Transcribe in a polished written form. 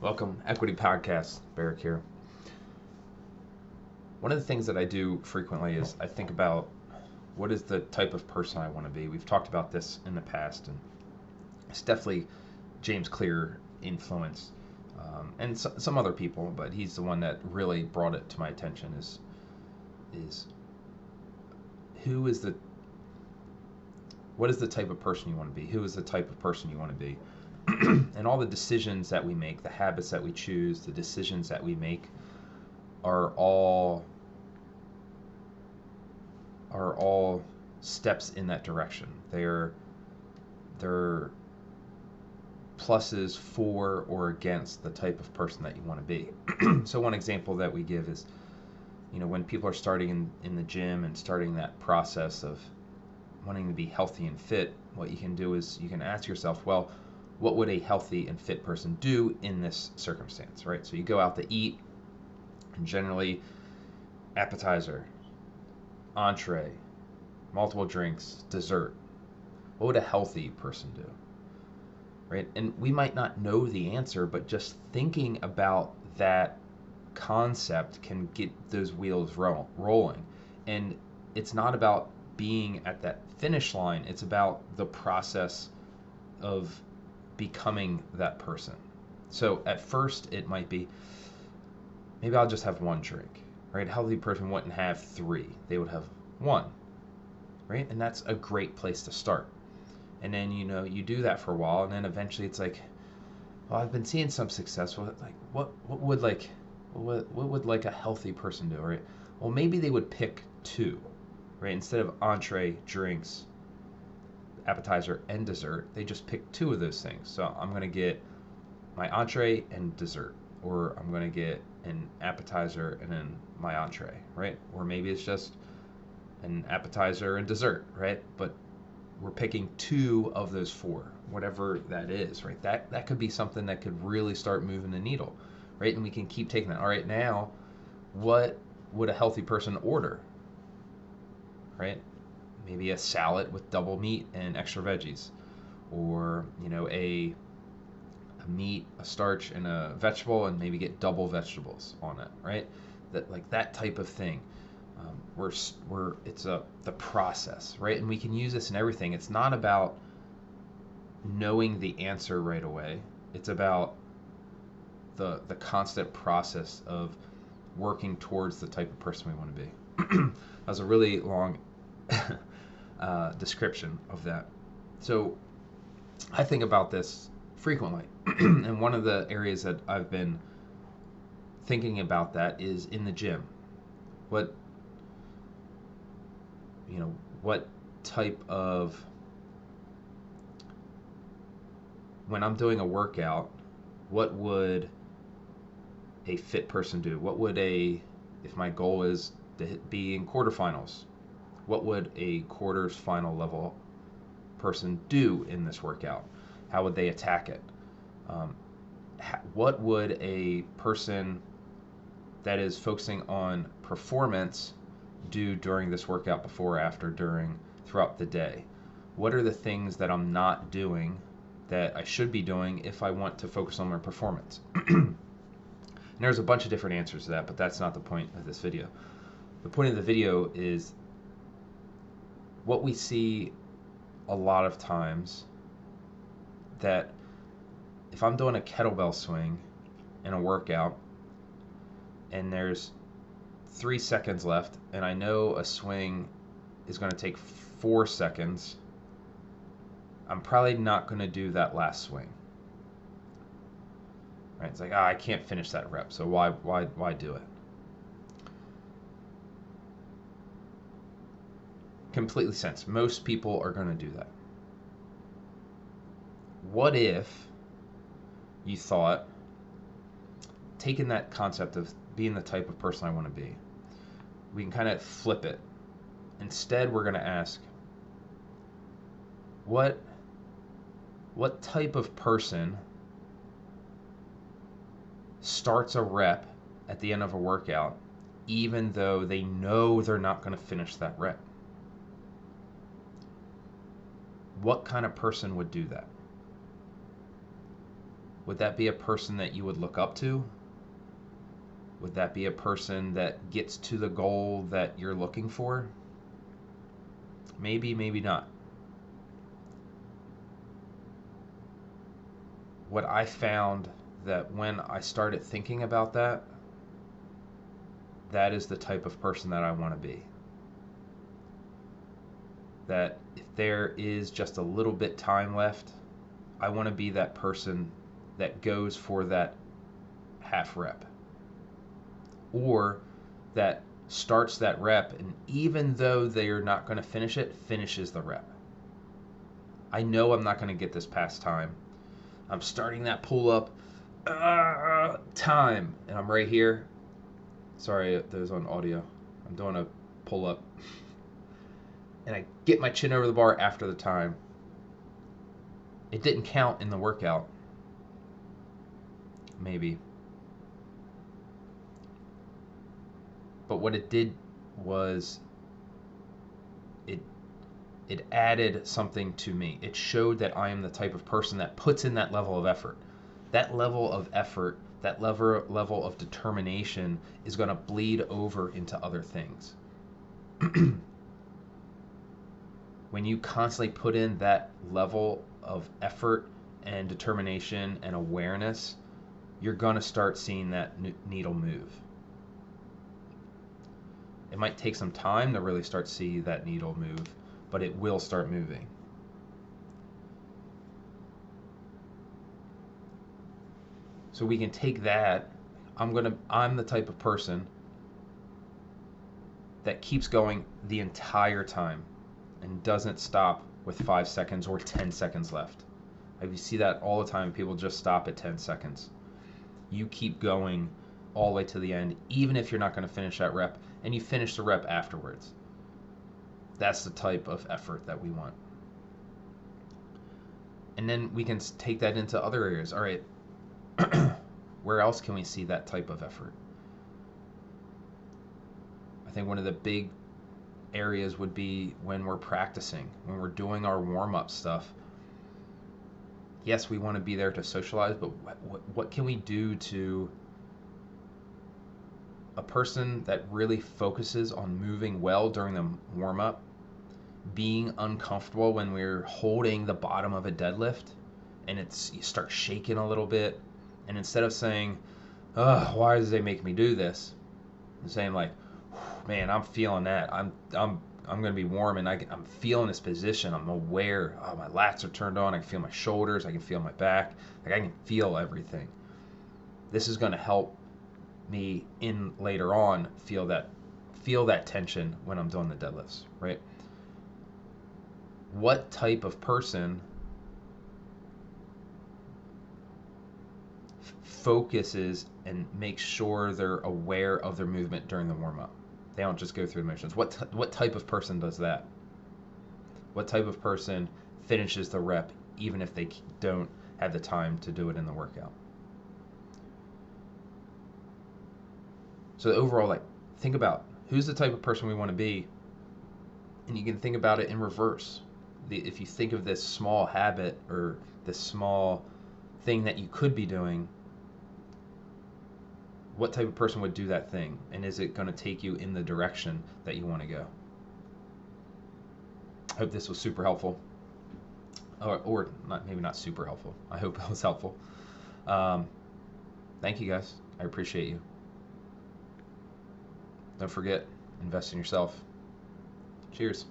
Welcome, Equity Podcast. Berek here. One of the things that I do frequently is I think about what is the type of person I want to be. We've talked about this in the past, and it's definitely James Clear influence, and some other people, but he's the one that really brought it to my attention. Is who is the what is the type of person you want to be? Who is the type of person you want to be? And all the decisions that we make, the habits that we choose, the decisions that we make are all steps in that direction. They're pluses for or against the type of person that you want to be. So one example that we give is, when people are starting in the gym and starting that process of wanting to be healthy and fit, what you can do is you can ask yourself, well, what would a healthy and fit person do in this circumstance, right? So you go out to eat, and generally appetizer, entree, multiple drinks, dessert. What would a healthy person do, right? And we might not know the answer, but just thinking about that concept can get those wheels rolling. And it's not about being at that finish line, it's about the process of becoming that person. So at first it might be, maybe I'll just have one drink, right? A healthy person wouldn't have three, they would have one, right? And that's a great place to start. And then you do that for a while, and then eventually it's like, well, I've been seeing some success with it. Like what would like a healthy person do, right? Well, maybe they would pick two, right? Instead of entree, drinks, appetizer, and dessert, they just pick two of those things. So I'm going to get my entree and dessert, or I'm going to get an appetizer and then my entree, right? Or maybe it's just an appetizer and dessert, right? But we're picking two of those four, whatever that is, right? That could be something that could really start moving the needle, right? And we can keep taking that. All right, now what would a healthy person order, right? Maybe a salad with double meat and extra veggies, or a meat, a starch, and a vegetable, and maybe get double vegetables on it, right? That type of thing. It's the process, right? And we can use this in everything. It's not about knowing the answer right away. It's about the constant process of working towards the type of person we want to be. That was a really long description of that. So I think about this frequently. And one of the areas that I've been thinking about that is in the gym. What type of, when I'm doing a workout, what would a fit person do? What would if my goal is to be in quarterfinals, what would a quarters final level person do in this workout? How would they attack it? What would a person that is focusing on performance do during this workout, before, after, during, throughout the day? What are the things that I'm not doing that I should be doing if I want to focus on my performance? And there's a bunch of different answers to that, but that's not the point of this video. The point of the video is what we see a lot of times, that if I'm doing a kettlebell swing in a workout and there's 3 seconds left and I know a swing is going to take 4 seconds, I'm probably not going to do that last swing. Right? It's like, I can't finish that rep, so why do it? Completely sense. Most people are going to do that. What if you thought, taking that concept of being the type of person I want to be, we can kind of flip it. Instead, we're going to ask, what type of person starts a rep at the end of a workout even though they know they're not going to finish that rep? What kind of person would do that? Would that be a person that you would look up to? Would that be a person that gets to the goal that you're looking for? Maybe, maybe not. What I found that when I started thinking about that, that is the type of person that I want to be. That if there is just a little bit time left, I want to be that person that goes for that half rep, or that starts that rep, and even though they are not going to finish it, finishes the rep. I know I'm not going to get this past time. I'm starting that pull up, time, and I'm right here. Sorry, those on audio. I'm doing a pull up, and I get my chin over the bar after the time. It didn't count in the workout. Maybe. But what it did was it added something to me. It showed that I am the type of person that puts in that level of effort. That level of effort, that level of determination is going to bleed over into other things. When you constantly put in that level of effort and determination and awareness, you're going to start seeing that needle move. It might take some time to really start see that needle move, but it will start moving. So we can take that. I'm the type of person that keeps going the entire time and doesn't stop with 5 seconds or 10 seconds left. You see that all the time. People just stop at 10 seconds. You keep going all the way to the end, even if you're not going to finish that rep, and you finish the rep afterwards. That's the type of effort that we want. And then we can take that into other areas. All right, where else can we see that type of effort? I think one of the big areas would be when we're practicing, when we're doing our warm-up stuff. Yes, we want to be there to socialize, but what can we do to a person that really focuses on moving well during the warm-up, being uncomfortable when we're holding the bottom of a deadlift and you start shaking a little bit, and instead of saying, "Oh, why does they make me do this?" and saying like, "Man, I'm feeling that. I'm going to be warm, and I'm feeling this position. I'm aware. Oh, my lats are turned on. I can feel my shoulders. I can feel my back. Like I can feel everything. This is going to help me in later on feel that tension when I'm doing the deadlifts, right?" What type of person focuses and makes sure they're aware of their movement during the warm-up? They don't just go through the motions. What type of person does that? What type of person finishes the rep even if they don't have the time to do it in the workout? So overall, like, think about who's the type of person we want to be, and you can think about it in reverse. If you think of this small habit or this small thing that you could be doing, what type of person would do that thing, and is it going to take you in the direction that you want to go? I hope this was super helpful, or not, maybe not super helpful. I hope it was helpful. Thank you guys. I appreciate you. Don't forget, invest in yourself. Cheers.